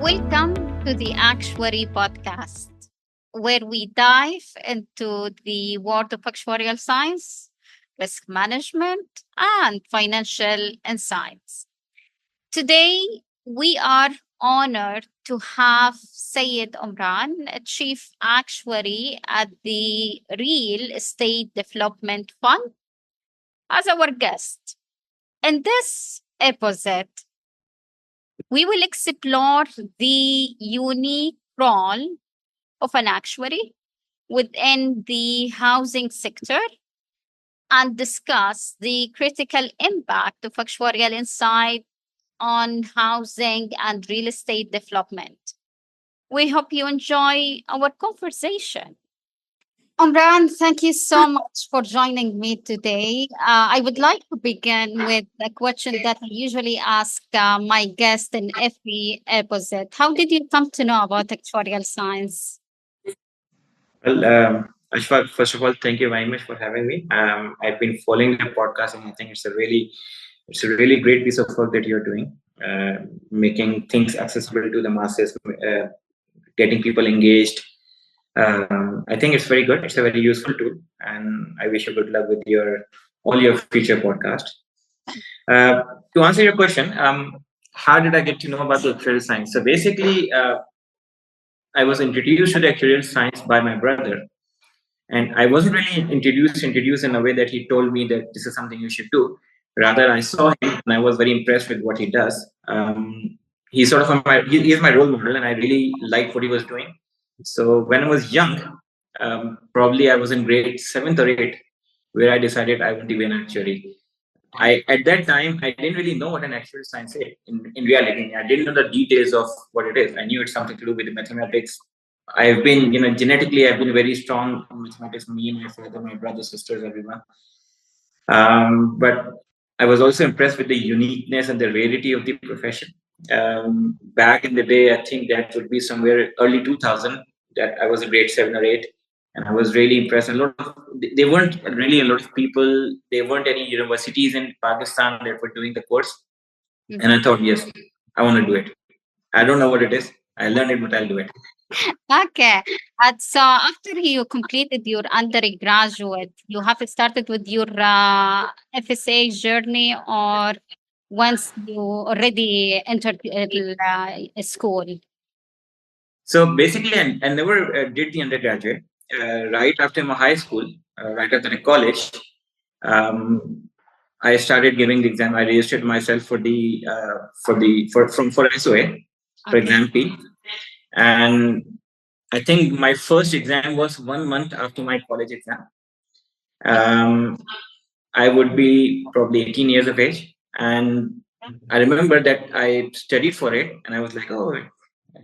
Welcome to the Actuary podcast, where we dive into the world of actuarial science, risk management, and financial insights. Today, we are honored to have Sayed Omran, a chief actuary at the Real Estate Development Fund, as our guest. In this episode, we will explore the unique role of an actuary within the housing sector and discuss the critical impact of actuarial insight on housing and real estate development. We hope you enjoy our conversation. Omran, thank you so much for joining me today. I would like to begin with a question that I usually ask my guest in every episode. How did you come to know about actuarial science? Well, Ashfaq, first of all, thank you very much for having me. I've been following the podcast, and I think it's a really great piece of work that you're doing, making things accessible to the masses, getting people engaged. I think it's very good. It's a very useful tool, and I wish you good luck with your all your future podcast. Uh, to answer your question, how did I get to know about the actuarial science? So basically, I was introduced to the actuarial science by my brother, and I wasn't really introduced in a way that he told me that this is something you should do. Rather, I saw him and I was very impressed with what he does. He's sort of he is my role model, and I really liked what he was doing. So when I was young, probably I was in grade seventh or eighth, where I decided I would be an actuary. I at that time I didn't really know what an actuarial science is. In reality, I didn't know the details of what it is. I knew it's something to do with the mathematics. I've been, genetically, I've been very strong in mathematics. Me, my father, my brothers, sisters, everyone. But I was also impressed with the uniqueness and the rarity of the profession. Back in the day, I think that would be somewhere early 2000 that I was in grade seven or eight, and I was really impressed. A lot of there weren't really a lot of people. There weren't any universities in Pakistan that were doing the course, and I thought, yes, I want to do it. I don't know what it is. I learned it, but I'll do it. Okay. And so after you completed your undergraduate, you have started with your FSA journey or once you already entered school? So basically, I never did the undergraduate. Right after my high school, right after the college, um, I started giving the exam. I registered myself for the for SOA for Okay. exam P, and I think my first exam was 1 month after my college exam. Um, I would be probably 18 years of age, and I remember that I studied for it, and I was like, "Oh,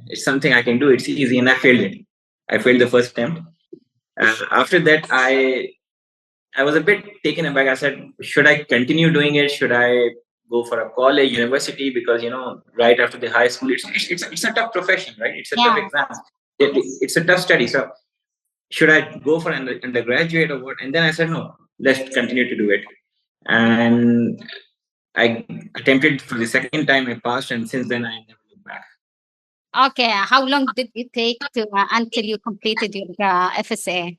it's something I can do. It's easy," and I failed it. I failed the first attempt. After that, I was a bit taken aback. I said, "Should I continue doing it? Should I go for a college, university? Because right after the high school, it's a tough profession, right? It's a tough Yeah. exam. It's a tough study. So should I go for an undergraduate or what?" And then I said, "No, let's continue to do it." And I attempted for the second time. I passed, and since then I never looked back. Okay. How long did it take to until you completed your FSA?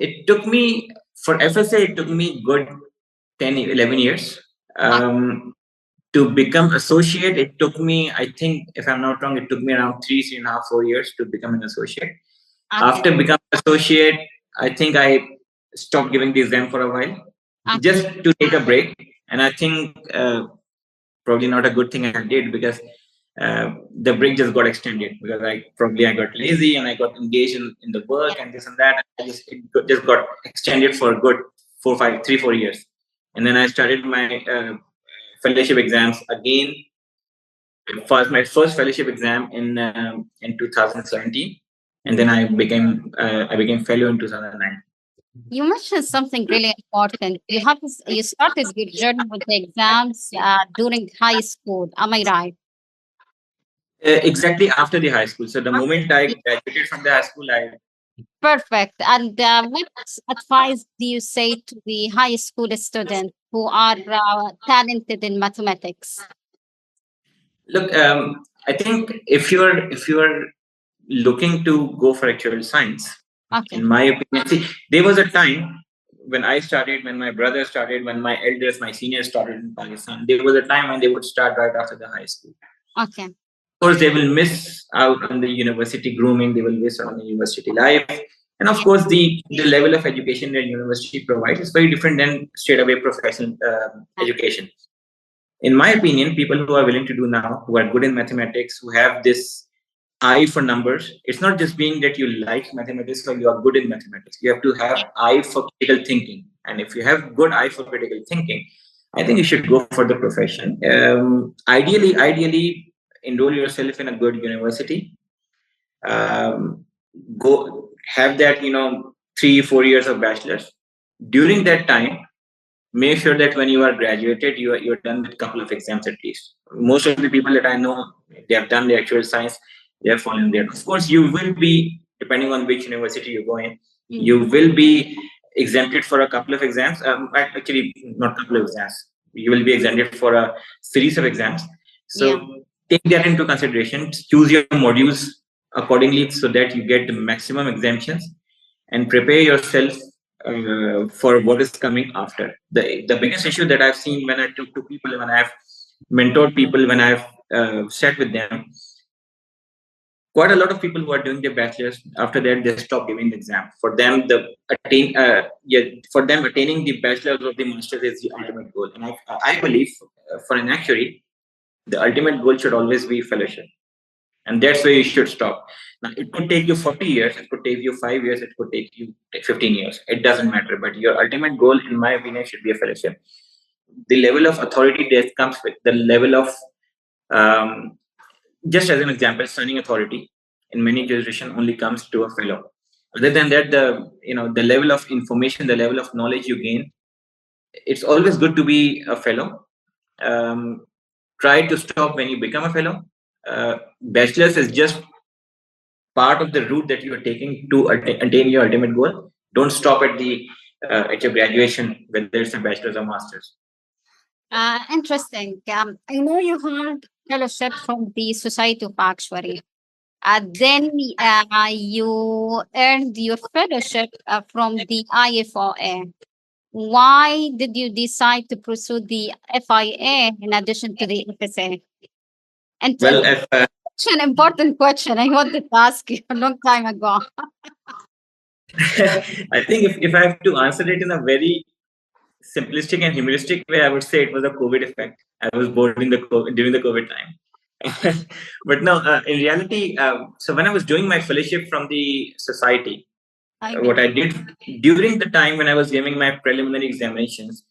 It took me for FSA. It took me good 10, 11 years. To become associate, it took me, I think, if I'm not wrong, it took me around 3.5, 4 years to become an associate. Okay. After becoming associate, I think I stopped giving the exam for a while, Okay. just to take a break. And I think probably not a good thing I did, because the break just got extended, because I got lazy and I got engaged in the work and this and that. And just got extended for a good 3, 4 years. And then I started my fellowship exams again. My first fellowship exam in 2017, and then I became fellow in 2009. You mentioned something really important. You started your journey with the exams during high school. Am I right? Exactly after the high school. So the moment I graduated from the high school, I Perfect. And what advice do you say to the high school students who are talented in mathematics? Look, I think if you're looking to go for actuarial science, Okay. in my opinion, see, there was a time when I started, when my brother started, when my elders, my seniors started in Pakistan. There was a time when they would start right after the high school. Okay. Of course, they will miss out on the university grooming. They will miss out on the university life, and of Yeah. course, the level of education that university provides is very different than straight away professional education. In my opinion, people who are willing to do now, who are good in mathematics, who have this eye for numbers, it's not just being that you like mathematics or you are good in mathematics. You have to have eye for critical thinking. And if you have good eye for critical thinking, I think you should go for the profession. Ideally, enroll yourself in a good university. Um, go have that 3-4 years of bachelor's. During that time, make sure that when you are graduated, you're done with a couple of exams at least. Most of the people that I know, they have done the actual science, they have fallen there. Of course, you will be, depending on which university you go in, you will be exempted for a couple of exams. Actually, not couple of exams. You will be exempted for a series of exams. Yeah. So take that into consideration. Choose your modules accordingly so that you get the maximum exemptions, and prepare yourself for what is coming after. The biggest issue that I've seen when I talk to people, when I've mentored people, when I've sat with them, quite a lot of people who are doing their bachelor's, after that they stop giving the exam. For them, for them attaining the bachelor's or the master's is the ultimate goal. And I believe for an actuary, the ultimate goal should always be fellowship. And that's where you should stop. Now, it could take you 40 years, it could take you 5 years, it could take you 15 years. It doesn't matter. But your ultimate goal, in my opinion, should be a fellowship. The level of authority that comes with the level of, um, just as an example, signing authority in many jurisdictions only comes to a fellow. Other than that, the level of information, the level of knowledge you gain, it's always good to be a fellow. Um, Try to stop when you become a fellow. Bachelor's is just part of the route that you are taking to attain your ultimate goal. Don't stop at your graduation, whether it's a bachelor's or master's. Interesting. I know you had fellowship from the Society of Actuary. Then you earned your fellowship from the IFOA. Why did you decide to pursue the FIA in addition to the FSA? And Well, if such an important question I wanted to ask you a long time ago. I think if I have to answer it in a very simplistic and humoristic way, I would say it was a COVID effect. I was born during the COVID time. But no, in reality, so when I was doing my fellowship from the society, I what get I did during the time when I was giving my preliminary examinations,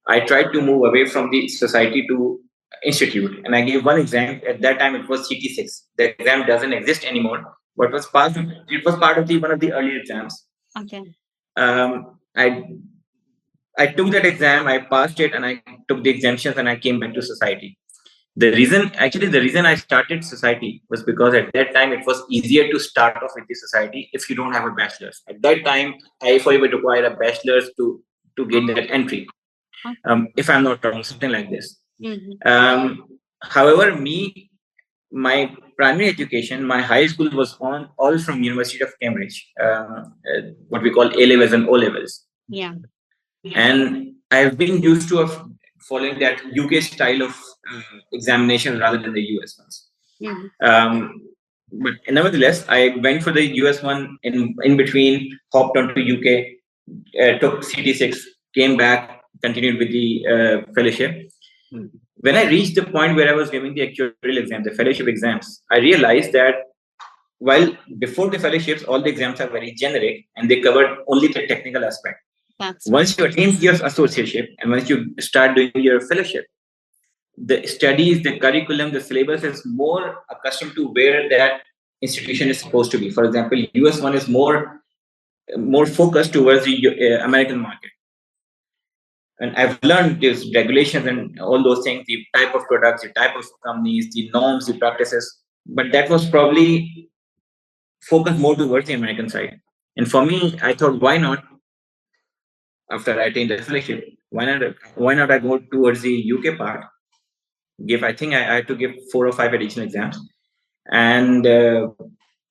I tried to move away from the society to institute, and I gave one exam. At that time, it was CT6. The exam doesn't exist anymore, but it was part of the one of the earlier exams. okay. Um, I I took that exam, I passed it, and I took the exemptions, and I came back to society. The reason I started society was because at that time it was easier to start off with the society if you don't have a bachelor's. At that time, IFOI would require a bachelor's to gain that entry. If I'm not wrong, something like this. Mhm. However, my primary education, my high school was on all from University of Cambridge, what we call A levels and O levels, Yeah. and I've been used to of following that UK style of examination rather than the US ones. Mhm. Um, but nevertheless, I went for the US one in between, hopped onto UK, took CT6, came back, continued with the fellowship. When I reached the point where I was giving the actuarial exam, the fellowship exams, I realized that while before the fellowships, all the exams are very generic and they covered only the technical aspect. That's Once you attain your associateship and once you start doing your fellowship, the studies, the curriculum, the syllabus is more accustomed to where that institution is supposed to be. For example, US one is more focused towards the American market. And I've learned these regulations and all those things, the type of products, the type of companies, the norms, the practices. But that was probably focused more towards the American side. And for me, I thought, why not, after I attained the fellowship, why not I go towards the UK part, give. I think I had to give 4 or 5 additional exams, and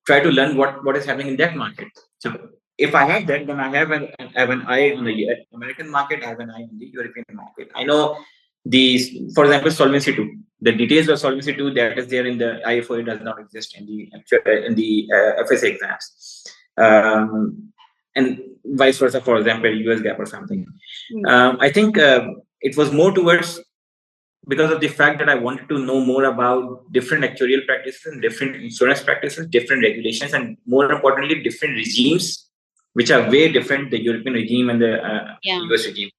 try to learn what is happening in that market. So if I have that, then I have an eye on the American market. I have an eye on the European market. I know these, for example, Solvency two. The details of Solvency two that is there in the IFOA does not exist in the FSA exams, and vice versa. For example, US GAAP or something. I think it was more towards because of the fact that I wanted to know more about different actuarial practices and different insurance practices, different regulations, and more importantly, different regimes, which are way different, the European regime and the US regime.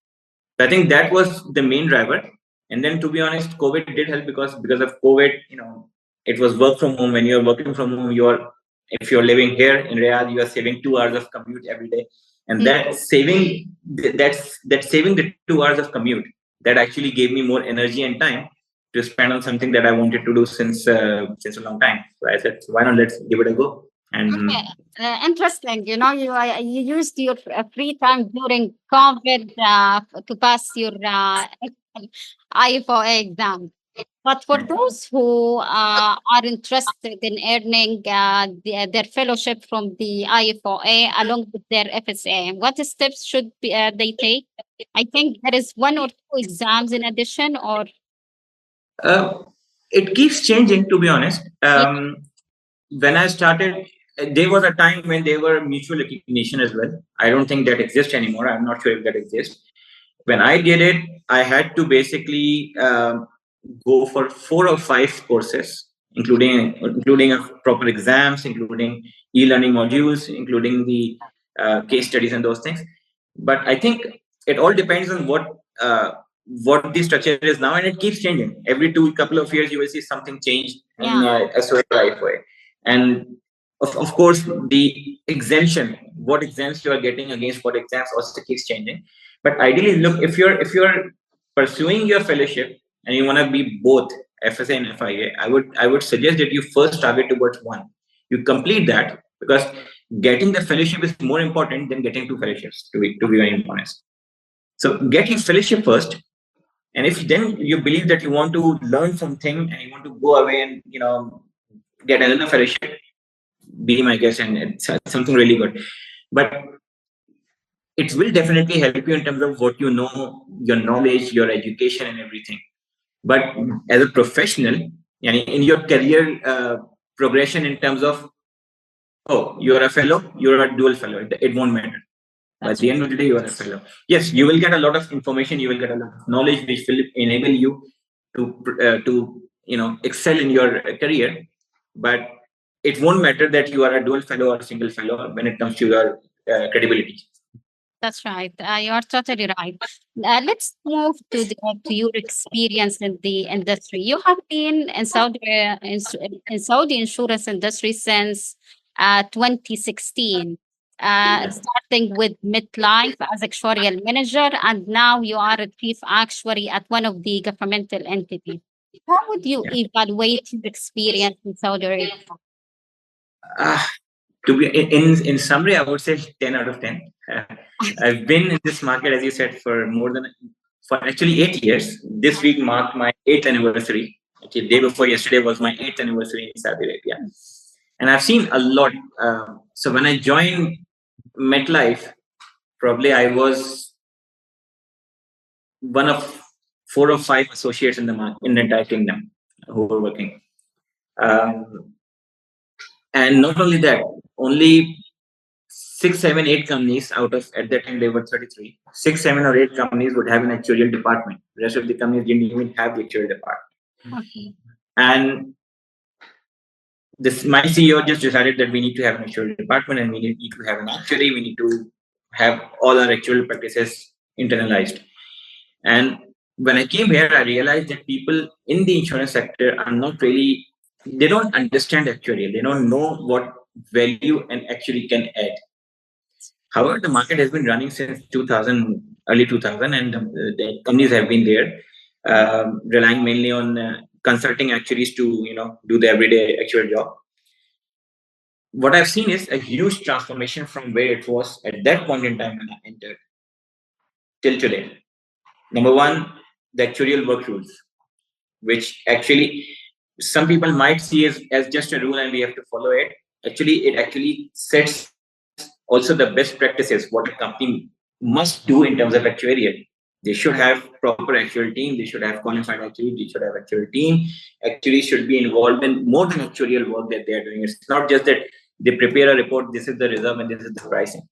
So I think that was the main driver. And then, to be honest, COVID did help because of COVID, it was work from home. When you're working from home, if you're living here in Riyadh, you are saving 2 hours of commute every day, and that's saving the 2 hours of commute that actually gave me more energy and time to spend on something that I wanted to do since a long time. So I said, why not, let's give it a go. And Interesting. You used your free time during COVID to pass your IFOA exam. But for those who are interested in earning their fellowship from the IFOA along with their FSA, what steps should they take? I think there is one or two exams in addition, or uh, it keeps changing, to be honest. yeah, When I started, there was a time when there were mutual recognition as well. I don't think that exists anymore. I'm not sure if that exists. When I did it, I had to basically go for 4 or 5 courses, including proper exams, including e-learning modules, including the case studies and those things. But I think it all depends on what the structure is now, and it keeps changing. Every couple of years, you will see something change in SOA Lifeway. And of course, the exemption, what exams you are getting against what exams also keeps changing. But ideally, look, if you're pursuing your fellowship and you want to be both FSA and FIA, I would suggest that you first target towards one. You complete that, because getting the fellowship is more important than getting 2 fellowships. To be very honest, so get your fellowship first, and if then you believe that you want to learn something and you want to go away and get another fellowship, be my guest, and it's something really good. But it will definitely help you in terms of what you know, your knowledge, your education, and everything. But as a professional, in your career progression, in terms of, oh, you're a fellow, you're a dual fellow, it won't matter. By the end of the day, you are a fellow. Yes, you will get a lot of information, you will get a lot of knowledge, which will enable you to excel in your career. But it won't matter that you are a dual fellow or a single fellow when it comes to your credibility. that's right. You are totally right. Let's move to your experience in the industry. You have been in in Saudi insurance industry since 2016, starting with MetLife as actuarial manager, and now you are a chief actuary at one of the governmental entities. How would you evaluate your experience in Saudi Arabia? Uh, to be in summary, I would say 10 out of 10. I've been in this market, as you said, for actually 8 years. This week marked my 8th anniversary. Actually, the day before yesterday was my 8th anniversary in Saudi Arabia, and I've seen a lot. So when I joined MetLife, probably I was one of 4 or 5 associates in the market, in the entire kingdom, who were working. And not only that, only 6, 7, 8 companies out of, at that time they were 33. 6, 7, or 8 companies would have an actuarial department. The rest of the companies didn't even have the actuarial department. Okay. And my CEO just decided that we need to have an actuarial department, and we need to have an actuary. We need to have all our actuarial practices internalized. And when I came here, I realized that people in the insurance sector are not really, they don't understand actuarial. They don't know what value an actuary can add. However, the market has been running since 2000, early 2000, and the companies have been there, relying mainly on consulting actuaries to do the everyday actual job. What I've seen is a huge transformation from where it was at that point in time when I entered till today. Number one, the actuarial work rules. which actually some people might see as just a rule and we have to follow it. Actually, it actually sets also the best practices what a company must do in terms of actuarial. They should have proper actual team. They should have qualified actuaries. They should have actual team. Actuaries should be involved in more than actuarial work that they are doing. It's not just that they prepare a report. This is the reserve and this is the pricing.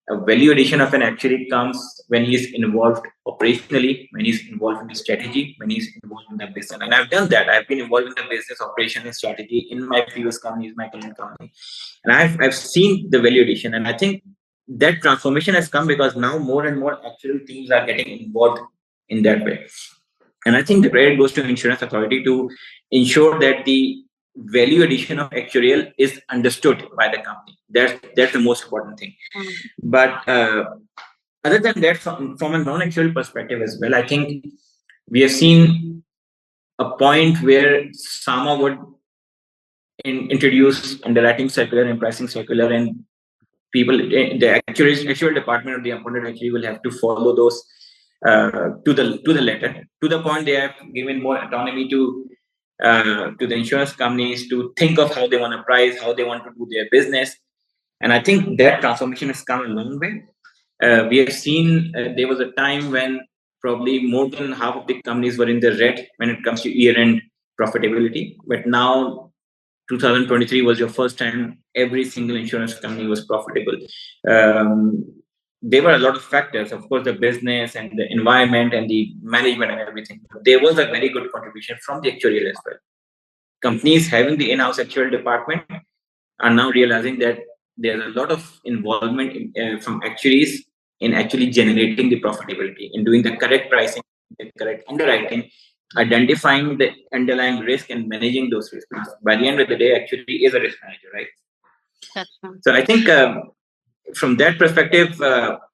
A value addition of an actuary comes when he is involved operationally, when he's involved in the strategy, when he's involved in the business. And I've done that. I've been involved in the business operation and strategy in my previous companies, my current company. And I've seen the value addition. And I think that transformation has come because now more and more actual teams are getting involved in that way. And I think the credit goes to insurance authority to ensure that the value addition of actuarial is understood by the company. That's the most important thing. But other than that, from a non-actuarial perspective as well, I think we have seen a point where SAMA would introduce underwriting circular and pricing circular, and people, the actual department of the appointed actuary will have to follow those to the letter. To the point, they have given more autonomy to the insurance companies to think of how they want to price, how they want to do their business. And I think that transformation has come a long way. We have seen there was a time when probably more than half of the companies were in the red when it comes to year-end profitability. But now 2023 was your first time every single insurance company was profitable. Um, there were a lot of factors, of course, the business and the environment and the management and everything. There was a very good contribution from the actuarial as well. Companies having the in-house actuarial department are now realizing that there's a lot of involvement from actuaries in actually generating the profitability, in doing the correct pricing, the correct underwriting, identifying the underlying risk and managing those risks. By the end of the day, actually is a risk manager, right? That's right. So I think from that perspective,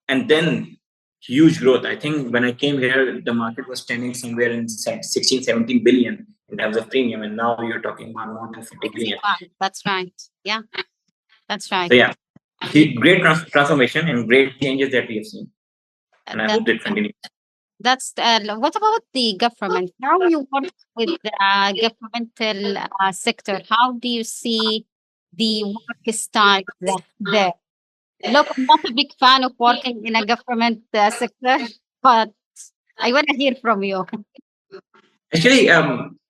and then huge growth. I think when I came here, the market was standing somewhere in 16, 17 billion in terms of premium, and now you're talking about more than 50 billion. That's right. Yeah, that's right. So yeah, great transformation and great changes that we have seen, and I hope that continues. That's what about the government? How you work with the governmental sector? How do you see the work style there? Look, I'm not a big fan of working in a government sector, but I want to hear from you. Actually,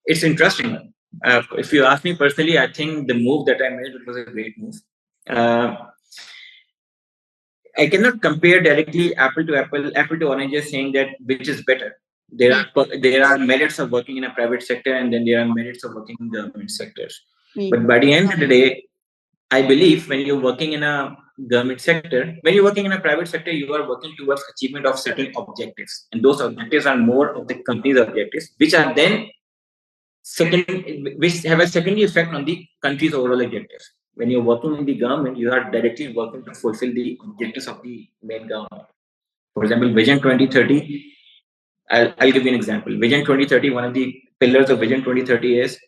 it's interesting. If you ask me personally, I think the move that I made was a great move. Uh, I cannot compare directly apple to oranges, saying that which is better. There are merits of working in a private sector, and then there are merits of working in government sectors. But by the end of the day, I believe when you're working in a government sector, when you're working in a private sector, you are working towards achievement of certain objectives, and those objectives are more of the company's objectives, which are then second, which have a secondary effect on the country's overall objectives. When you're working in the government, you are directly working to fulfill the objectives of the main government. For example, Vision 2030. I'll give you an example. Vision 2030. One of the pillars of Vision 2030 is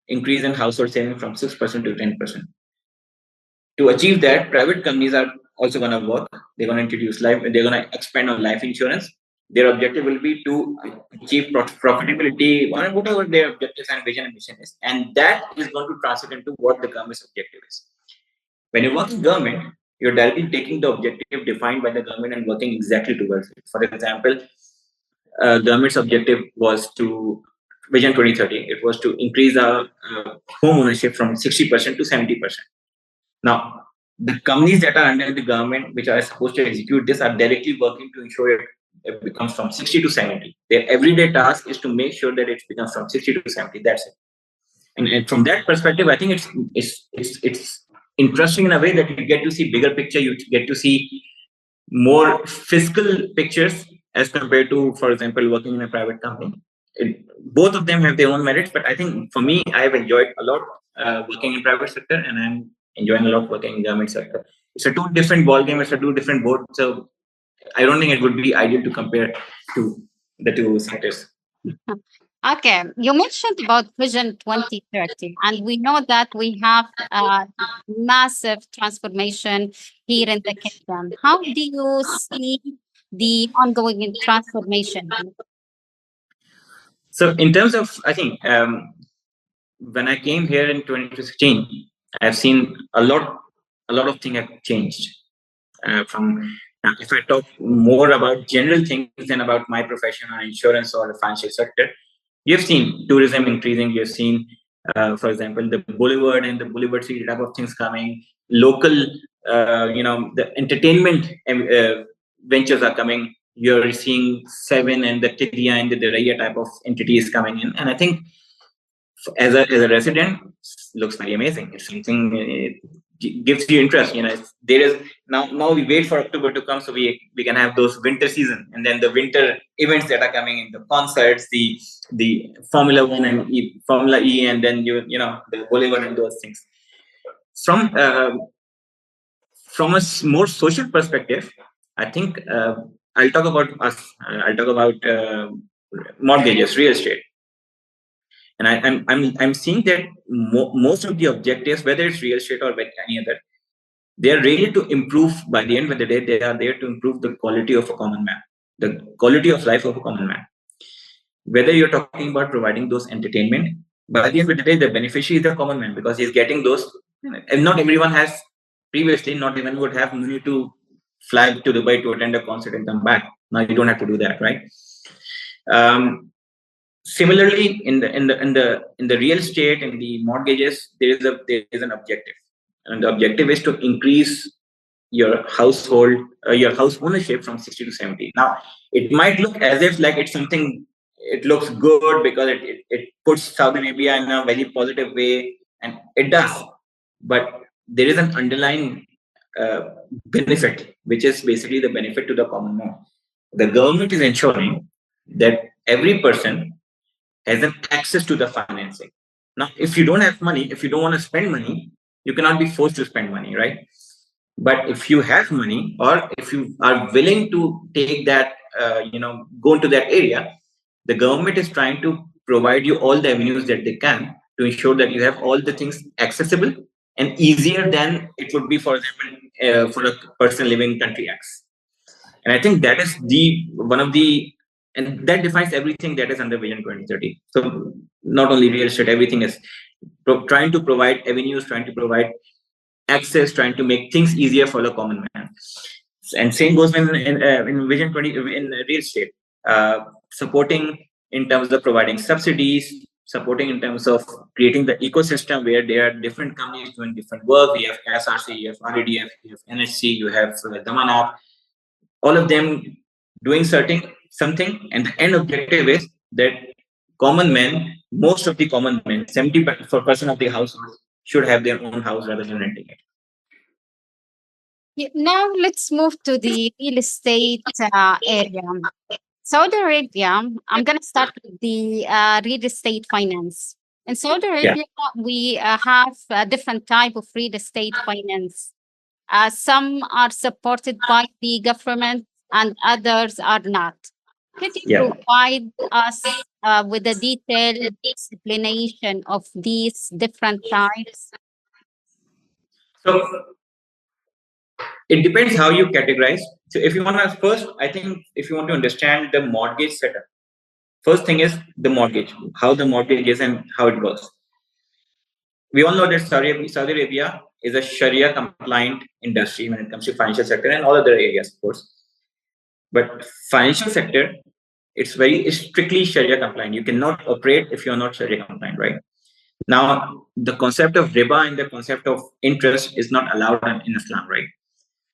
increase in household saving from 6% to 10%. To achieve that, private companies are also going to work. They're going to introduce life. They're going to expand on life insurance. Their objective will be to achieve profitability, whatever their objectives and vision and mission is, and that is going to translate into what the government's objective is. When you work in government, you're directly taking the objective defined by the government and working exactly towards it. For example, government's objective was to Vision 2030. It was to increase our home ownership from 60% to 70%. Now, the companies that are under the government, which are supposed to execute this, are directly working to ensure it becomes from 60 to 70. Their everyday task is to make sure that it becomes from 60 to 70. That's it. And from that perspective, I think it's interesting in a way that you get to see bigger picture. You get to see more fiscal pictures as compared to, for example, working in a private company. Both of them have their own merits, but I think for me, I have enjoyed a lot working in private sector, and I'm enjoying a lot working in government sector. It's a two different ball game. It's a two different board. So I don't think it would be ideal to compare to the two sectors. Okay, you mentioned about Vision 2030, and we know that we have a massive transformation here in the kingdom. How do you see the ongoing transformation? So in terms of, I think when I came here in 2016, I've seen a lot of things have changed. From If I talk more about general things than about my profession or insurance or the financial sector, you've seen tourism increasing. You've seen, for example, the Boulevard and the Boulevard City type of things coming. Local, the entertainment ventures are coming. You're seeing Seven and the Tidia and the Raya type of entities coming in, and I think as a resident, looks very amazing. It's something, it gives you interest. There is now we wait for October to come so we can have those winter season, and then the winter events that are coming in, the concerts, the Formula One and Formula E, and then the Boulevard and those things. From more social perspective, I think I'll talk about us. I'll talk about mortgages, real estate. And I'm seeing that most of the objectives, whether it's real estate or any other, they are really to improve. By the end of the day, they are there to improve the quality of a common man, the quality of life of a common man. Whether you're talking about providing those entertainment, by the end of the day, the beneficiary is the common man, because he's getting those. And not everyone has, previously, not even would have money to fly to Dubai to attend a concert and come back. Now you don't have to do that, right? Similarly, in the real estate and the mortgages, there is an objective, and the objective is to increase your household, your house ownership from 60 to 70. Now, it might look as if like it's something. It looks good because it puts Saudi Arabia in a very positive way, and it does. But there is an underlying benefit, which is basically the benefit to the common man. The government is ensuring that every person has an access to the financing. Now, if you don't have money, if you don't want to spend money, you cannot be forced to spend money, right? But if you have money, or if you are willing to take that, go into that area, the government is trying to provide you all the avenues that they can to ensure that you have all the things accessible and easier than it would be, for example, for a person living in country X. And I think that is one of the, and that defines everything that is under Vision 2030. So not only real estate, everything is trying to provide avenues, trying to provide access, trying to make things easier for the common man. And same goes in Vision 20 in real estate, supporting in terms of providing subsidies, supporting in terms of creating the ecosystem where there are different companies doing different work. We have SRC, you have REDF, you have NHC, you have Damanap, all of them doing something, and the end objective is that common men, most of the common men, 70% of the households should have their own house rather than renting it. Now let's move to the real estate area. Saudi Arabia, I'm going to start with the real estate finance. In Saudi Arabia, we have a different type of real estate finance. Some are supported by the government and others are not. Could you provide us with a detailed explanation of these different types? So it depends how you categorize. So if you want to first, I think if you want to understand the mortgage setup, first thing is the mortgage, how the mortgage is and how it works. We all know that Saudi Arabia is a Sharia compliant industry when it comes to financial sector and all other areas, of course. But financial sector, it's very strictly Sharia compliant. You cannot operate if you're not Sharia compliant, right? Now, the concept of riba and the concept of interest is not allowed in Islam, right?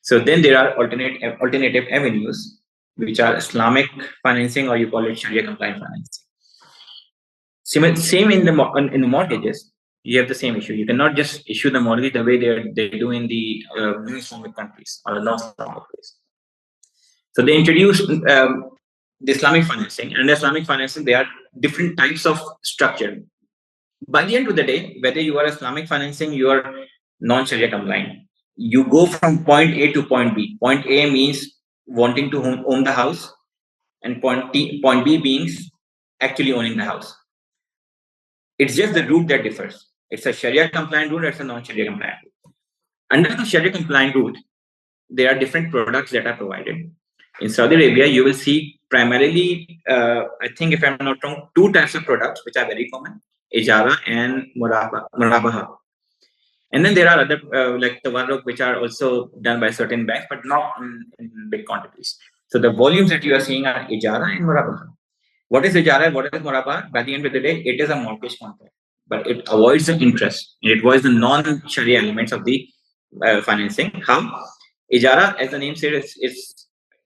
So then there are alternative avenues, which are Islamic financing, or you call it Sharia compliant financing. Same in the mortgages, you have the same issue. You cannot just issue the mortgage the way they do in the Islamic countries or non-Islamic countries. So they introduced the Islamic financing, and Islamic financing, there are different types of structure. By the end of the day, whether you are Islamic financing, you are non-Sharia compliant. You go from point A to point B. Point A means wanting to own the house, and point B means actually owning the house. It's just the route that differs. It's a Sharia compliant route, it's a non-Sharia compliant route. Under the Sharia compliant route, there are different products that are provided. In Saudi Arabia, you will see primarily, I think if I'm not wrong, two types of products which are very common: ijara and murabaha. And then there are other like tawarruk, which are also done by certain banks, but not in big quantities. So the volumes that you are seeing are ijara and murabaha. What is ijara? What is murabaha? By the end of the day, it is a mortgage contract, but it avoids the interest. It avoids the non-sharia elements of the financing. How? Ijara, as the name says,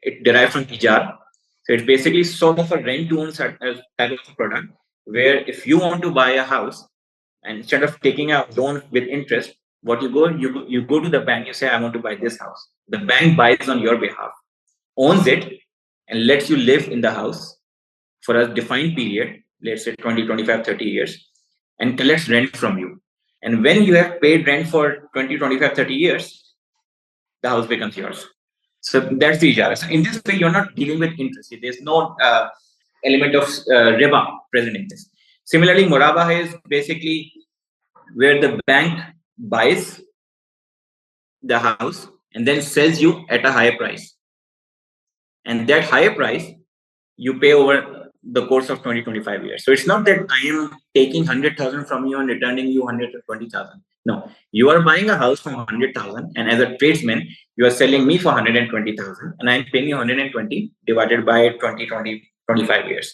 it derived from ijar. So it's basically sort of a rent-to-own type of product, where if you want to buy a house, and instead of taking a loan with interest, what you go to the bank, you say, I want to buy this house. The bank buys on your behalf, owns it, and lets you live in the house for a defined period, let's say 20, 25, 30 years, and collects rent from you. And when you have paid rent for 20, 25, 30 years, the house becomes yours. So that's the ijara. So in this way, you're not dealing with interest. There's no element of riba present in this. Similarly, murabaha is basically where the bank buys the house and then sells you at a higher price. And that higher price you pay over the course of 20, 25 years. So it's not that I am taking 100,000 from you and returning you 120,000. No, you are buying a house for 100,000, and as a tradesman, you are selling me for 120,000, and I'm paying you 120 divided by 20, 20, 25 years.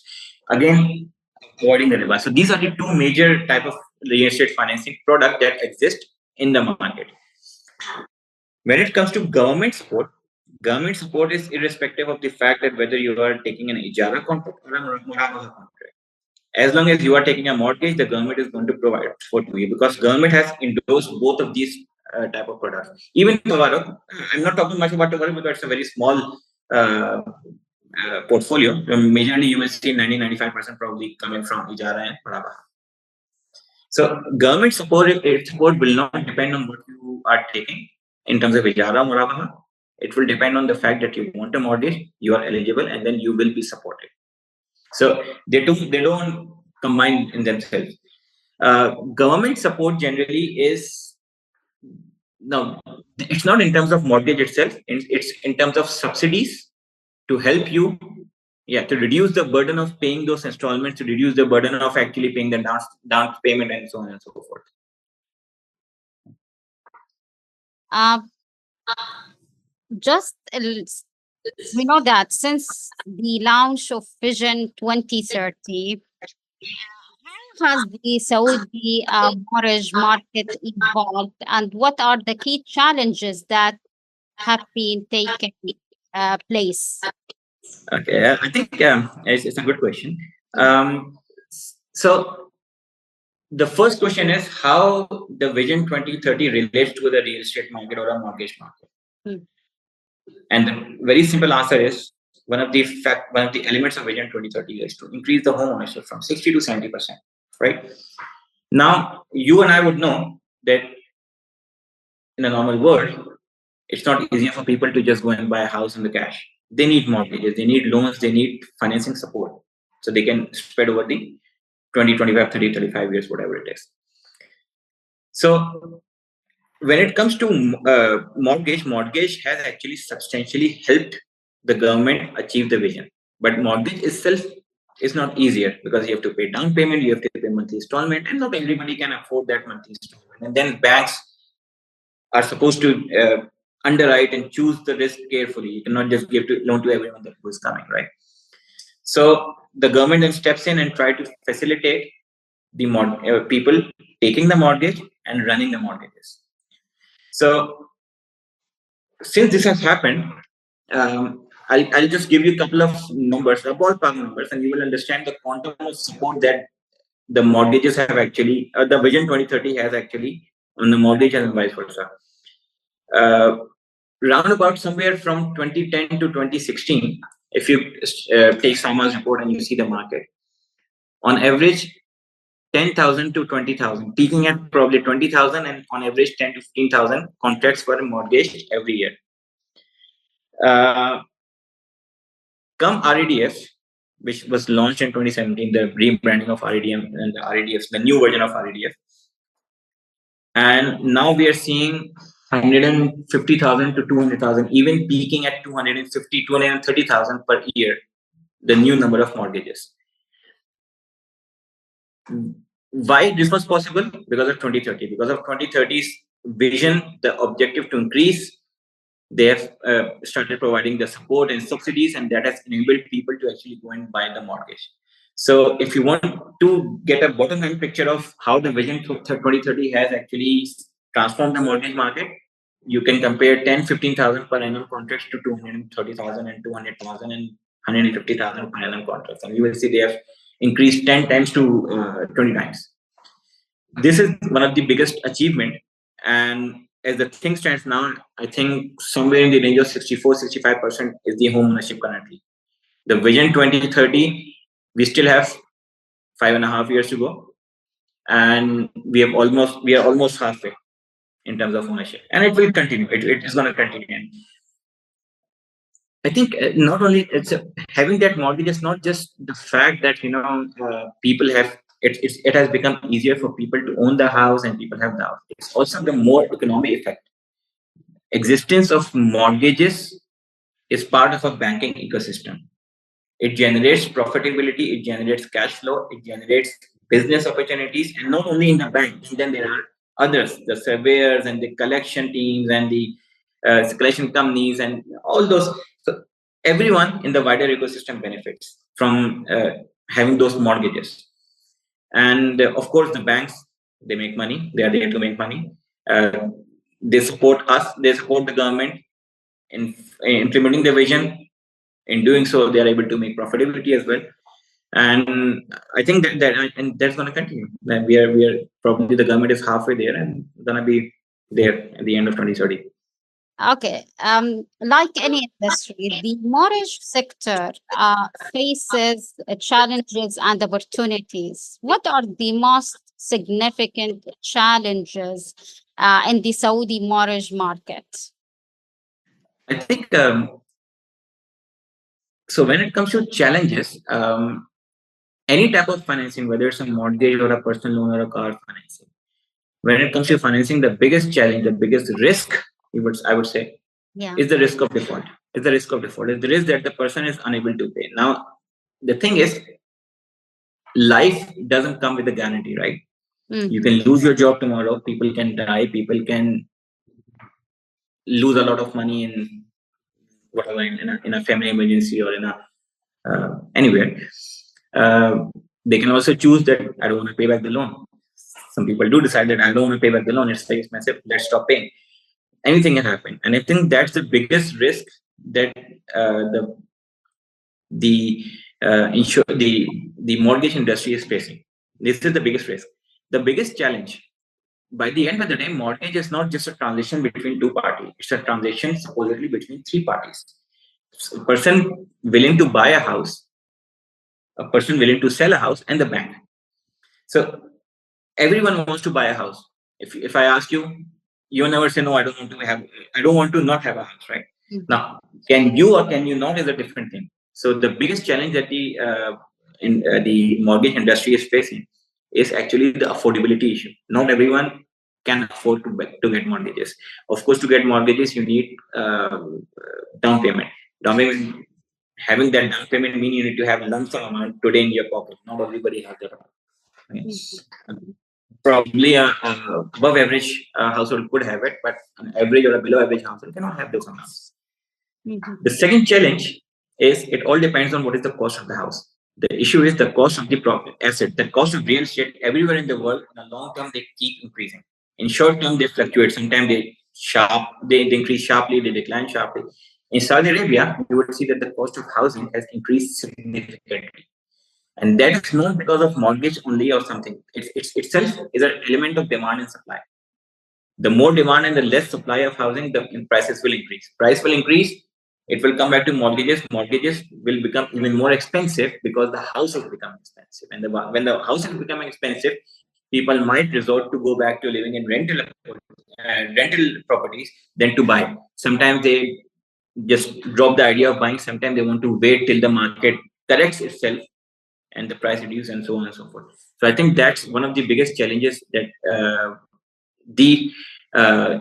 Again, avoiding the riba. So these are the two major type of real estate financing product that exist in the market. When it comes to government support is irrespective of the fact that whether you are taking an ijara contract or a murabaha contract. As long as you are taking a mortgage, the government is going to provide support to you, because government has endorsed both of these type of products. Even tawarruk, I'm not talking much about tawarruk because it's a very small portfolio. Majorly, you will see 90-95% probably coming from ijara and murabaha. So government support will not depend on what you are taking in terms of ijara murabaha. It will depend on the fact that you want a mortgage, you are eligible, and then you will be supported. So they don't combine in themselves. Government support generally is no, it's not in terms of mortgage itself. It's in terms of subsidies to help you, to reduce the burden of paying those installments, to reduce the burden of actually paying the down payment, and so on and so forth. Uh, just we know that since the launch of Vision 2030, how has the Saudi mortgage market evolved, and what are the key challenges that have been taking place? Okay, I think it's a good question. So the first question is how the Vision 2030 relates to the real estate market or a mortgage market. And the very simple answer is one of the elements of Vision 2030 is to increase the home ownership from 60 to 70%. Right now, you and I would know that in a normal world, it's not easier for people to just go and buy a house in the cash. They need mortgages, they need loans, they need financing support, so they can spread over the 20, 25, 30, 35 years, whatever it is. So when it comes to mortgage has actually substantially helped the government achieve the vision. But mortgage itself is not easier, because you have to pay down payment, you have to pay monthly installment, and not everybody can afford that monthly installment. And then banks are supposed to underwrite and choose the risk carefully. You cannot just give loan to everyone that who is coming, right? So the government then steps in and try to facilitate the people taking the mortgage and running the mortgages. So since this has happened, I'll just give you a couple of numbers, ballpark numbers, and you will understand the quantum of support that the mortgages have actually, the Vision 2030 has actually on the mortgage and vice versa. Round about somewhere from 2010 to 2016, if you take Sama's report and you see the market, on average, 10,000 to 20,000, peaking at probably 20,000, and on average 10 to 15,000 contracts were mortgaged every year. Come REDF, which was launched in 2017, the rebranding of REDM and the REDF, the new version of REDF. And now we are seeing 150,000 to 200,000, even peaking at 250, 230,000 per year, the new number of mortgages. Why this was possible? Because of 2030. Because of 2030's vision, the objective to increase, they have started providing the support and subsidies, and that has enabled people to actually go and buy the mortgage. So if you want to get a bottom line picture of how the vision to 2030 has actually transformed the mortgage market, you can compare 10, 15,000 per annum contracts to 230,000 and 200,000 and 150,000 per annum contracts. And you will see they have increased 10 times to 20 times. This is one of the biggest achievement. And as the thing stands now, I think somewhere in the range of 64-65% is the home ownership currently. The vision 2030, we still have 5.5 years to go, and we are almost halfway in terms of ownership, and it will continue. It is going to continue. And I think not only having that mortgage is not just the fact that people have it has become easier for people to own the house and people have the house. It's also the more economic effect. Existence of mortgages is part of a banking ecosystem. It generates profitability, it generates cash flow, it generates business opportunities, and not only in the bank. And then there are others, the surveyors and the collection teams and the collection companies and all those. So everyone in the wider ecosystem benefits from having those mortgages. And of course, the banks, they make money. They are there to make money. They support us. They support the government in implementing the vision. In doing so, they are able to make profitability as well. And I think that that's going to continue. And we are probably, the government is halfway there and going to be there at the end of 2030. Okay. Like any industry, the mortgage sector faces challenges and opportunities. What are the most significant challenges in the Saudi mortgage market? I think so. When it comes to challenges, any type of financing, whether it's a mortgage or a personal loan or a car financing, when it comes to financing, the biggest challenge, the biggest risk, I would say, Yeah. is the risk of default. Is the risk of default. Is the risk that the person is unable to pay. Now, the thing is, life doesn't come with a guarantee, right? You can lose your job tomorrow. People can die. People can lose a lot of money in whatever, in a family emergency or in a anywhere. They can also choose that I don't want to pay back the loan. Some people do decide that I don't want to pay back the loan. It's very expensive. Let's stop paying. Anything can happen, and I think that's the biggest risk that the mortgage industry is facing. This is the biggest risk. The biggest challenge. By the end of the day, mortgage is not just a transaction between two parties. It's a transaction supposedly between three parties. A person willing to buy a house, a person willing to sell a house, and the bank. So everyone wants to buy a house. If I ask you, you never say no. I don't want to not have a house, right? Now, can you or can you not is a different thing. So the biggest challenge that the mortgage industry is facing is actually the affordability issue. Not everyone can afford to get mortgages. Of course, to get mortgages, you need down payment. Down payment. Having that down payment means you need to have a lump sum amount today in your pocket. Not everybody has that. Probably a above average household could have it, but an average or a below average household cannot have those amounts. The second challenge is it all depends on what is the cost of the house. The issue is the cost of the asset, the cost of real estate everywhere in the world. In the long term, they keep increasing. In short term, they fluctuate. Sometimes they increase sharply, they decline sharply. In Saudi Arabia, you would see that the cost of housing has increased significantly. And that is not because of mortgage only or something. It itself is an element of demand and supply. The more demand and the less supply of housing, the prices will increase. Price will increase. It will come back to mortgages. Mortgages will become even more expensive because the house is becoming expensive. And when the house is becoming expensive, people might resort to go back to living in rental properties than to buy. Sometimes they just drop the idea of buying. Sometimes they want to wait till the market corrects itself and the price reduce and so on and so forth. So I think that's one of the biggest challenges that the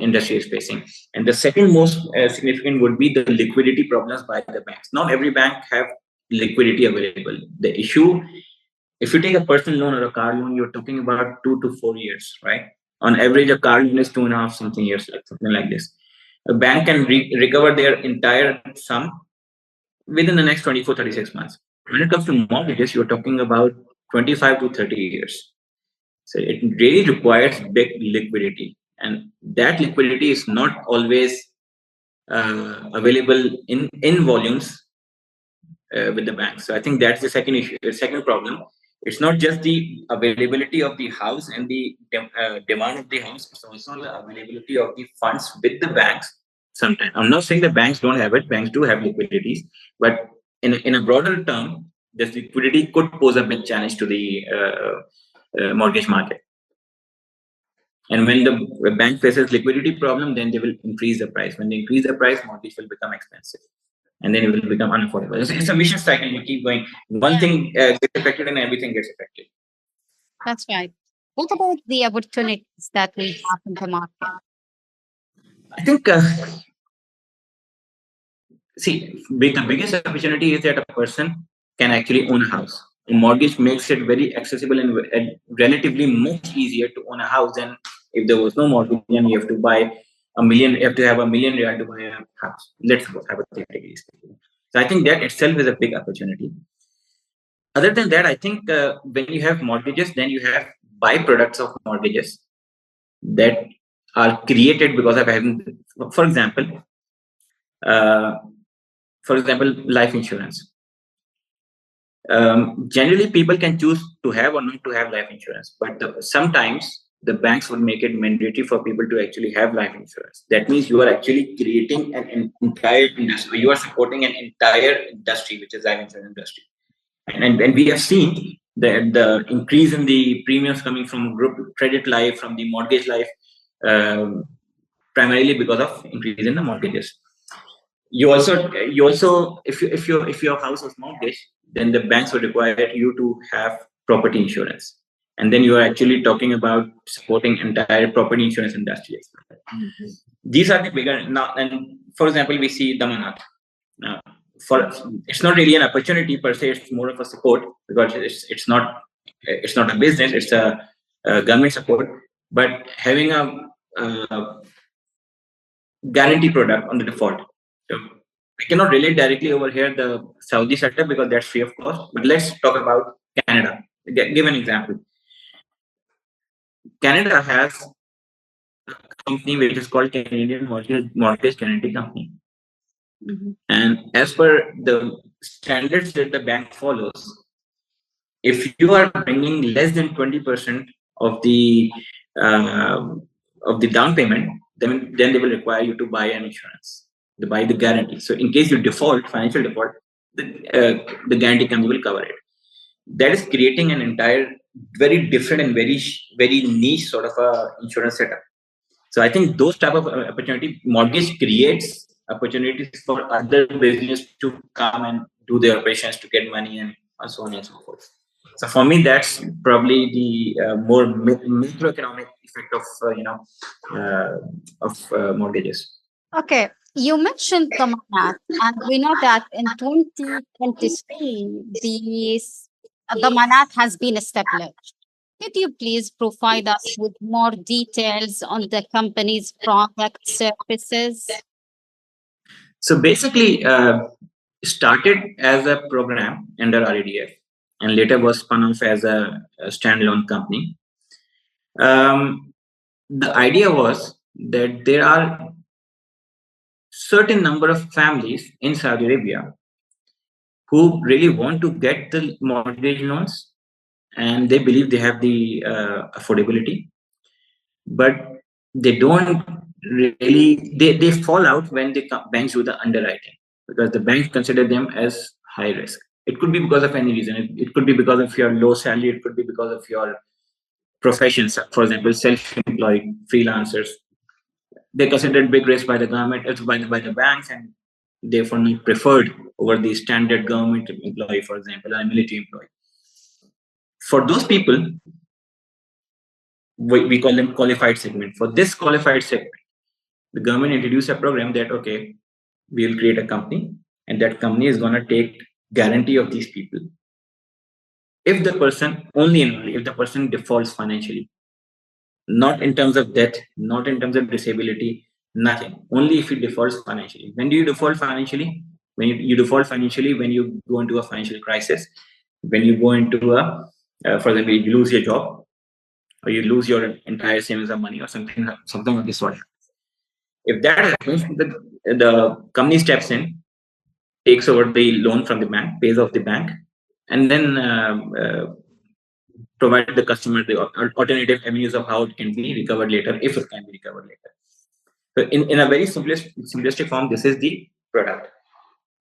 industry is facing. And the second most significant would be the liquidity problems by the banks. Not every bank have liquidity available. The issue, if you take a personal loan or a car loan, you're talking about 2 to 4 years, right? On average, a car loan is 2.5 something years, like something like this. A bank can recover their entire sum within the next 24, 36 months. When it comes to mortgages, you're talking about 25 to 30 years. So it really requires big liquidity. And that liquidity is not always available in volumes with the banks. So I think that's the second issue, the second problem. It's not just the availability of the house and the demand of the house, it's also the availability of the funds with the banks. Sometimes I'm not saying the banks don't have it, banks do have liquidities, but in a broader term, this liquidity could pose a big challenge to the mortgage market. And when the bank faces liquidity problem, then they will increase the price. When they increase the price, mortgage will become expensive, and then it will become unaffordable. It's a vicious cycle. You keep going. One thing gets affected, and everything gets affected. That's right. What about the opportunities that we have in the market? I think, see, the biggest opportunity is that a person can actually own a house. A mortgage makes it very accessible and relatively much easier to own a house than if there was no mortgage and you have to buy a million. You have to have $1 million to buy a house. Let's suppose hypothetically speaking. So I think that itself is a big opportunity. Other than that, I think when you have mortgages, then you have byproducts of mortgages that are created because of having, for example, uh, life insurance. Generally, people can choose to have or not to have life insurance, but sometimes the banks would make it mandatory for people to actually have life insurance. That means you are actually creating an entire industry. You are supporting an entire industry, which is life insurance industry. And we have seen the increase in the premiums coming from group credit life, from the mortgage life, um, primarily because of increase in the mortgages. You also if your house was mortgaged, then the banks would require you to have property insurance, and then you are actually talking about supporting entire property insurance industry. Mhm. These are the bigger now. And for example, we see Damanat. Now, for it's not really an opportunity per se; it's more of a support because it's not a business; it's a government support. But having a guarantee product on the default. So I cannot relate directly over here the Saudi setup because that's free of cost. But let's talk about Canada. Give an example. Canada has a company which is called Canadian Mortgage Guarantee Company. Mhm. And as per the standards that the bank follows, if you are bringing less than 20% of uh, the down payment, then they will require you to buy an insurance, to buy the guarantee. So in case you default, financial default, the guarantee company will cover it. That is creating an entire very different and very niche sort of a insurance setup. So I think those type of opportunity mortgage creates opportunities for other business to come and do their operations to get money and so on and so forth. So for me, that's probably the more macroeconomic effect of mortgages. Okay. You mentioned the Manat, and we know that in 2023, the Manat has been established. Could you please provide us with more details on the company's product services? So basically, started as a program under REDF and later was spun off as a standalone company. The idea was that there are certain number of families in Saudi Arabia who really want to get the mortgage loans and they believe they have the affordability, but they don't really, they fall out when the banks do the underwriting because the banks consider them as high risk. It could be because of any reason. It could be because of your low salary. It could be because of your professions, for example, self-employed freelancers. They're considered big risk by the government, by the banks, and therefore not preferred over the standard government employee, for example, or a military employee. For those people, we call them qualified segment. For this qualified segment, the government introduced a program that, okay, we will create a company, and that company is going to take guarantee of these people. If the person, only and only if the person defaults financially, not in terms of death, not in terms of disability, nothing. Only if it defaults financially. When do you default financially? When you default financially, when you go into a financial crisis, when you go into for example, you lose your job, or you lose your entire savings of money, or something of this sort. If that happens, the company steps in, takes over the loan from the bank, pays off the bank, and then provide the customer the alternative avenues of how it can be recovered later, if it can be recovered later. So in a very simplistic form, this is the product.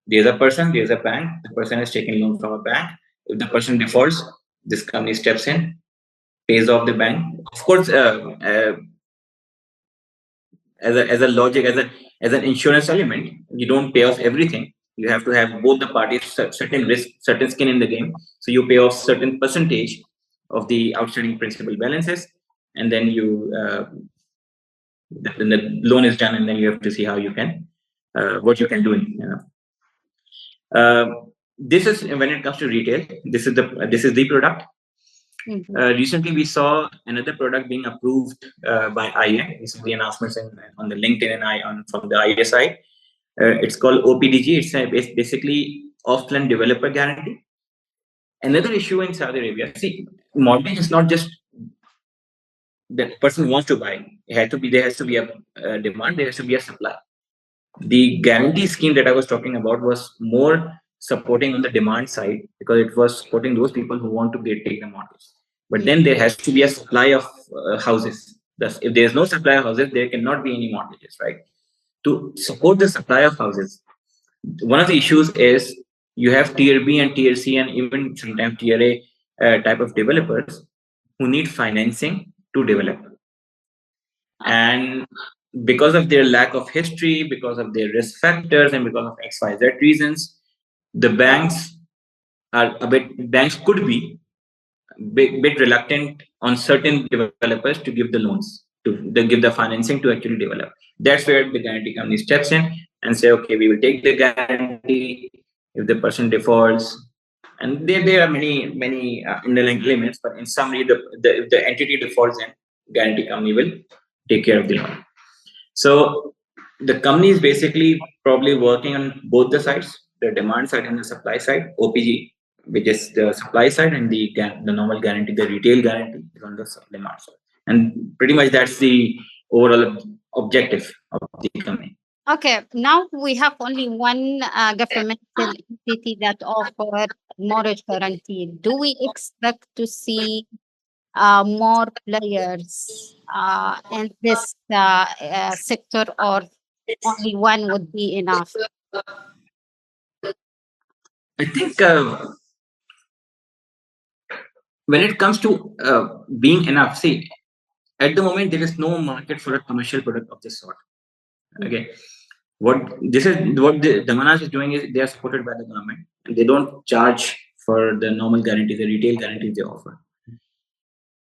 There's a person, there's a bank, the person has taken loan from a bank. If the person defaults, this company steps in, pays off the bank. Of course, as a logic, as an insurance element, you don't pay off everything. You have to have both the parties certain risk, certain skin in the game. So you pay off certain percentage of the outstanding principal balances, and then the loan is done, and then you have to see how you can what you can do. This is when it comes to retail. This is the product. Recently, we saw another product being approved by IA. We saw the announcements on the LinkedIn and from the IA side. It's called OPDG. It's basically offline developer guarantee. Another issue in Saudi Arabia, see, mortgage is not just the person wants to buy. There has to be a demand. There has to be a supply. The guarantee scheme that I was talking about was more supporting on the demand side, because it was supporting those people who want to take the mortgage. But then there has to be a supply of houses. Thus, if there is no supply of houses, there cannot be any mortgages, right? To support the supply of houses, one of the issues is you have tier B and tier C and even sometimes tier A type of developers who need financing to develop. And because of their lack of history, because of their risk factors, and because of XYZ reasons, the banks could be bit reluctant on certain developers to give the loans, to give the financing to actually develop. That's where the guarantee company steps in and say, okay, we will take the guarantee if the person defaults. And there are many underlying limits, but in summary, if the entity defaults, then guarantee company will take care of the loan. So the company is basically probably working on both the sides, the demand side and the supply side. OPG, which is the supply side, and the normal guarantee, the retail guarantee, is on the demand side. And pretty much that's the overall objective of the company. Okay, now we have only one governmental entity that offer mortgage guarantee. Do we expect to see more players in this sector, or only one would be enough? I think when it comes to being enough, see, at the moment there is no market for a commercial product of this sort. Okay, what the Manaj is doing is they are supported by the government, and they don't charge for the normal guarantee, the retail guarantees they offer.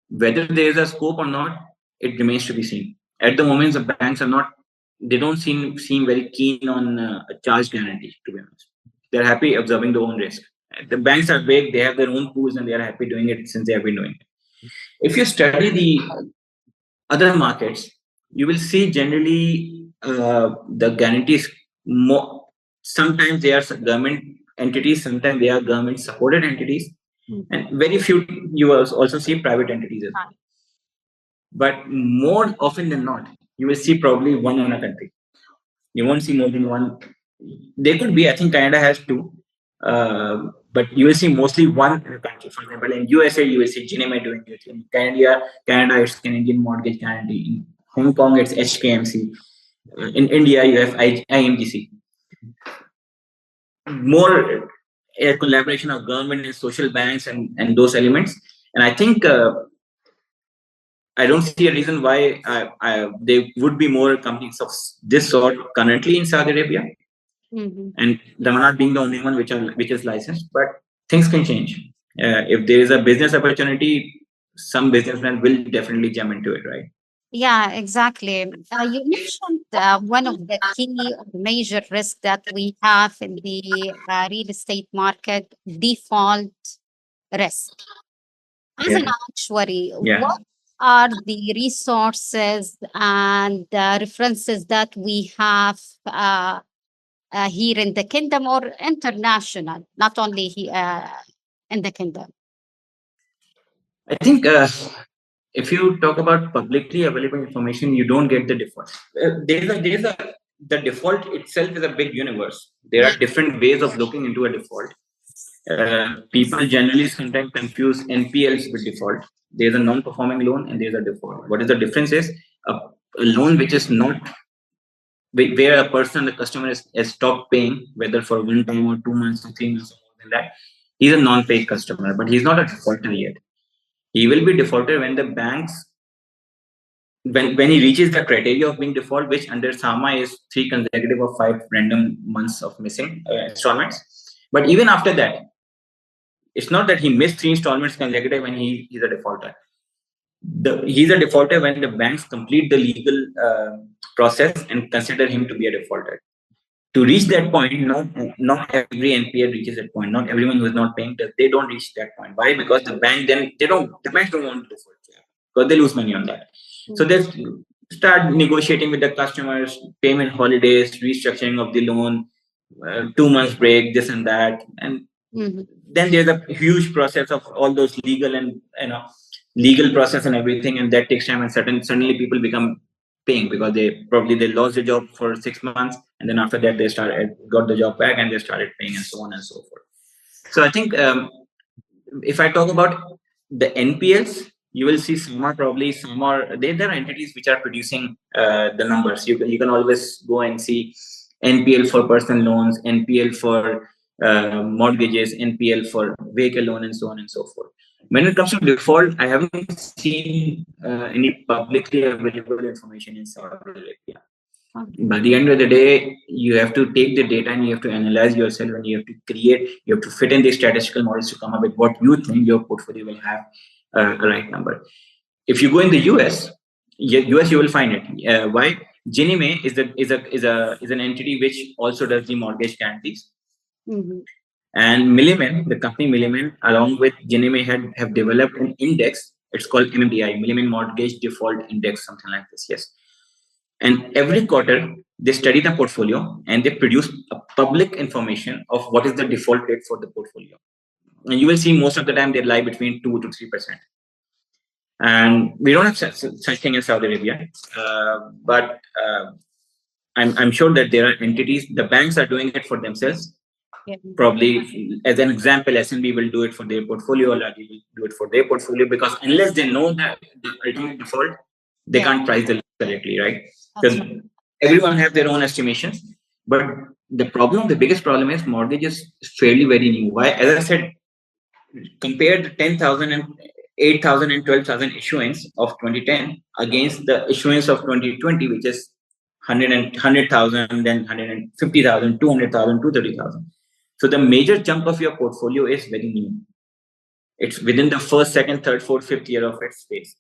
Whether there is a scope or not, it remains to be seen. At the moment, the banks don't seem very keen on a charge guarantee, to be honest. They're happy absorbing their own risk. The banks are big, they have their own pools, and they are happy doing it since they have been doing it. If you study the other markets, you will see generally the guarantees more. Sometimes they are government entities, sometimes they are government supported entities, and very few you will also see private entities as well. But more often than not, you will see probably one in a country. You won't see more than one. There could be, I think Canada has two, but you will see mostly one in a country. For example, in USA, you will see Genema doing it. In Canada, it's Canadian Mortgage Guarantee. In Hong Kong, it's HKMC. In India, you have IMGC. More a collaboration of government and social banks and those elements. And I think I don't see a reason why there would be more companies of this sort currently in Saudi Arabia. And Damanat being the only one which is licensed, but things can change. If there is a business opportunity, some businessmen will definitely jump into it, right? Yeah, exactly. You mentioned one of the key or major risks that we have in the real estate market, default risk. As an Yeah. actuary, Yeah. what are the resources and references that we have here in the kingdom or international, not only in the kingdom? I think if you talk about publicly available information, you don't get the default. There's a the default itself is a big universe. There Yeah. are different ways of looking into a default. People generally sometimes confuse NPLs with default. There's a non-performing loan and there's a default. What is the difference is a loan which is not where a person, the customer has stopped paying, whether for 1 time or 2 months or 3 months or more than that. He's a non-paid customer, but he's not a defaulter yet. He will be defaulted when the banks when he reaches the criteria of being default, which under SAMA is 3 consecutive or 5 random months of missing installments. But even after that, it's not that he missed 3 installments consecutive when he's a defaulter. He's a defaulter when the banks complete the legal process and consider him to be a defaulter. To reach that point, not every NPA reaches that point. Not everyone who is not paying, they don't reach that point. Why? Because the bank then the banks don't want to default because they lose money on that. So Mm. they start negotiating with the customers, payment holidays, restructuring of the loan, 2 months break, this and that, and Mhm. then there's a huge process of all those legal and legal process and everything, and that takes time. And suddenly people become paying because they lost the job for 6 months, and then after that they started got the job back and they started paying and so on and so forth. So I think if I talk about the NPLs, you will see some are there are entities which are producing the numbers. You can always go and see NPL for personal loans, NPL for mortgages, NPL for vehicle loan, and so on and so forth. When it comes to default, I haven't seen any publicly available information in Saudi Arabia. By the end of the day, you have to take the data and you have to analyze yourself, and you have to fit in the statistical models to come up with what you think your portfolio will have a right number. If you go in the US, you will find it. Why? Ginnie Mae is an entity which also does the mortgage guarantees. Mhm. And Milliman, the company Milliman, along with Ginnie Mae, have developed an index. It's called MMDI, Milliman Mortgage Default Index, something like this. Yes. And every quarter, they study the portfolio and they produce a public information of what is the default rate for the portfolio. And you will see most of the time they lie between 2 to 3%. And we don't have such thing in Saudi Arabia, but I'm sure that there are entities. The banks are doing it for themselves. Yeah. Probably, as an example, SNB will do it for their portfolio, or LRD will do it for their portfolio, because unless they know that the ultimate default, they Yeah, can't price the loan correctly, right? that's Because right. everyone have their own estimations. But the biggest problem is mortgage is fairly very new. Why? As I said, compare the 10,000 and 8,000 and 12,000 issuance of 2010 against the issuance of 2020, which is 100,000, then 150,000, 200,000, 230,000. So the major chunk of your portfolio is very new. It's within the first, second, third, fourth, fifth year of its phase.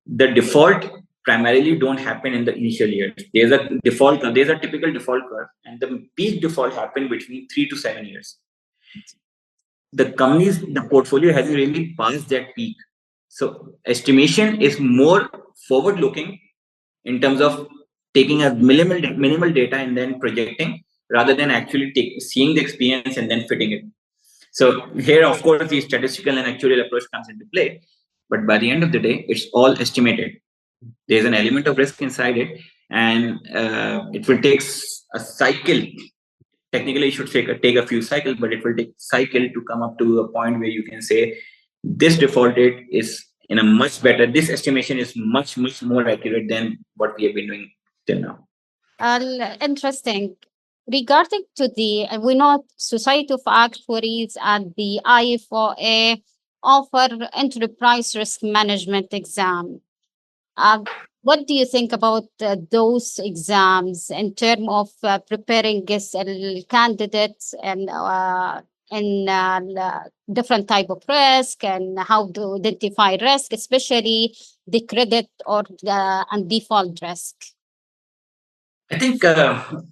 The default primarily don't happen in the initial years. There's a typical default curve, and the peak default happen between 3 to 7 years. The portfolio hasn't really passed that peak. So estimation is more forward looking in terms of taking a minimal data and then projecting, rather than actually seeing the experience and then fitting it. So here, of course, the statistical and actuarial approach comes into play. But by the end of the day, it's all estimated. There's an element of risk inside it, and it will take a cycle. Technically, it should take a few cycles, but it will take cycle to come up to a point where you can say this default rate is in a much better. This estimation is much more accurate than what we have been doing till now. Interesting. Regarding to the, we know Society of Actuaries and the IFOA offer enterprise risk management exam. Uh, what do you think about those exams in terms of preparing as a candidate and in different type of risk and how to identify risk, especially the credit or the and default risk. I think the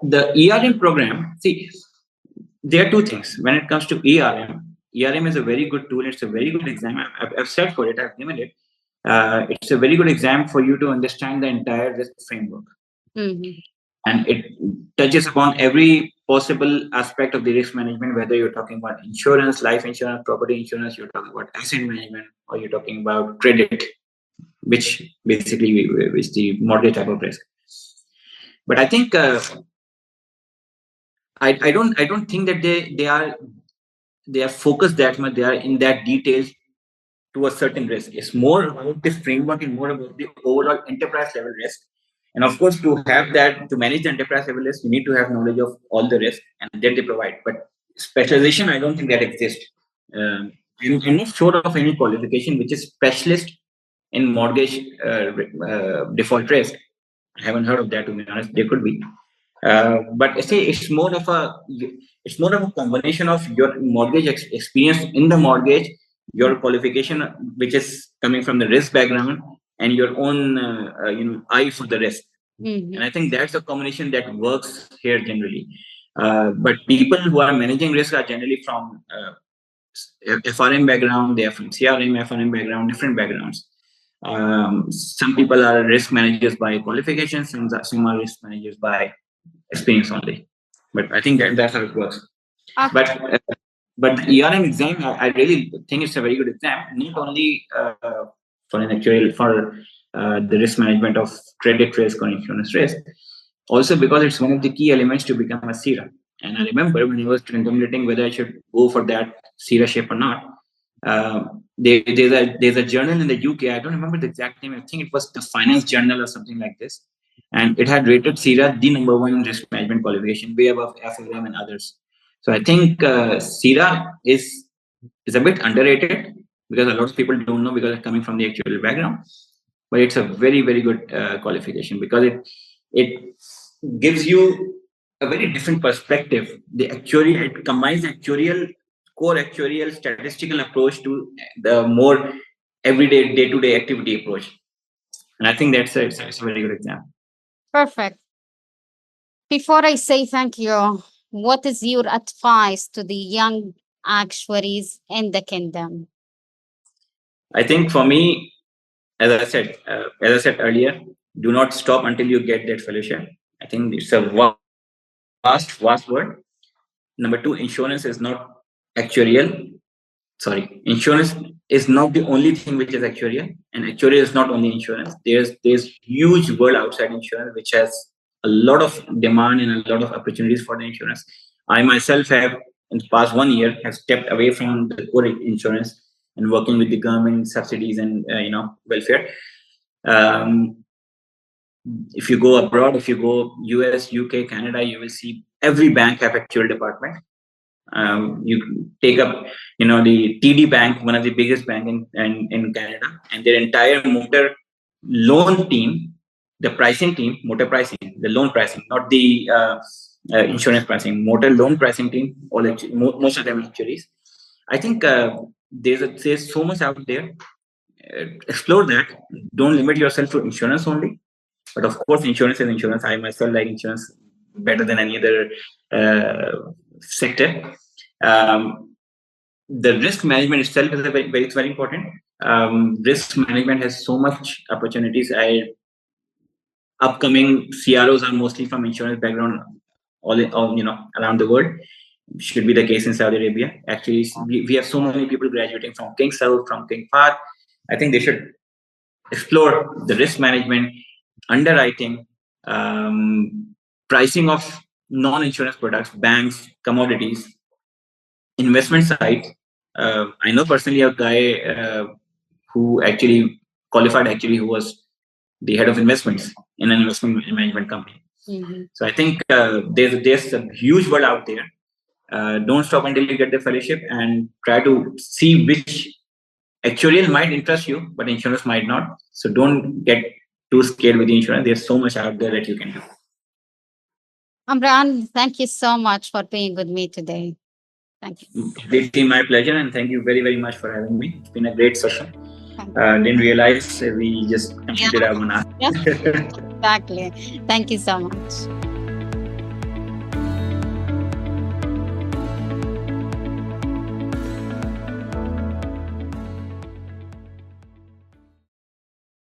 ERM program, see, there are two things. When it comes to ERM is a very good tool. It's a very good exam. I've said for it, I've given it. It's a very good exam for you to understand the entire risk framework. Mm-hmm. And it touches upon every possible aspect of the risk management, whether you're talking about insurance, life insurance, property insurance, you're talking about asset management, or you're talking about credit, which basically is the mortgage type of risk. But I think I don't think that they are focused that much. They are in that details to a certain risk. It's more about the framework and more about the overall enterprise level risk. And of course, to have that, to manage the enterprise level risk, you need to have knowledge of all the risk, and then they provide. But specialization, I don't think that exists. I'm not sure of any qualification which is specialist in mortgage default risk. I haven't heard of that, to be honest. There could be, but I say it's more of a combination of your mortgage experience in the mortgage, your qualification, which is coming from the risk background, and your own eye for the risk. Mm-hmm. And I think that's a combination that works here generally. But people who are managing risk are generally from FRM background, they are from CRM, FRM background, different backgrounds. Some people are risk managers by qualifications, some are risk managers by experience only. But I think that's how it works. Okay. But the ERM exam, I really think it's a very good exam, not only for an actual for the risk management of credit risk or insurance risk, also because it's one of the key elements to become a CIRA. And I remember when I was contemplating whether I should go for that CIRA shape or not. There's a journal in the UK. I don't remember the exact name. I think it was the Finance Journal or something like this, and it had rated CIRA the number one risk management qualification, way above FRM and others. So I think CIRA is a bit underrated because a lot of people don't know because it's coming from the actual background. But it's a very very good qualification because it gives you a very different perspective. It combines core actuarial statistical approach to the more everyday day-to-day activity approach, and I think it's a very good example. Perfect. Before I say thank you, what is your advice to the young actuaries in the kingdom? I think for me, as I said earlier, do not stop until you get that fellowship. I think it's a vast word. Number two, insurance is not actuarial. Sorry, insurance is not the only thing which is actuarial, and actuarial is not only insurance. There's huge world outside insurance which has a lot of demand and a lot of opportunities for the insurance. I myself have, in the past 1 year, have stepped away from the core insurance and working with the government subsidies and welfare. um, if you go abroad, if you go US, UK, Canada, you will see every bank have actual department. You take up, the TD Bank, one of the biggest bank in Canada, and their entire motor loan team, the pricing team, motor pricing, the loan pricing, not the insurance pricing, motor loan pricing team, most of them actuaries. I think there's so much out there. Explore that. Don't limit yourself to insurance only. But of course, insurance is insurance. I myself like insurance better than any other sector. The risk management itself is it's very important. Risk management has so much opportunities. Upcoming CROs are mostly from insurance background, all around the world. Should be the case in Saudi Arabia. Actually, we have so many people graduating from King Saud, from King Fahd. I think they should explore the risk management, underwriting, pricing of non-insurance products, banks, commodities, investment side. I know personally a guy who actually qualified, who was the head of investments in an investment management company. Mm-hmm. So I think there's a huge world out there. Don't stop until you get the fellowship and try to see which actuarial might interest you, but insurance might not. So don't get too scared with the insurance. There's so much out there that you can do. Amran, thank you so much for being with me today. Thank you. Completely my pleasure, and thank you very, very much for having me. It's been a great session. Thank Didn't realize we just you. completed our 1 hour. Yeah, exactly. Thank you so much.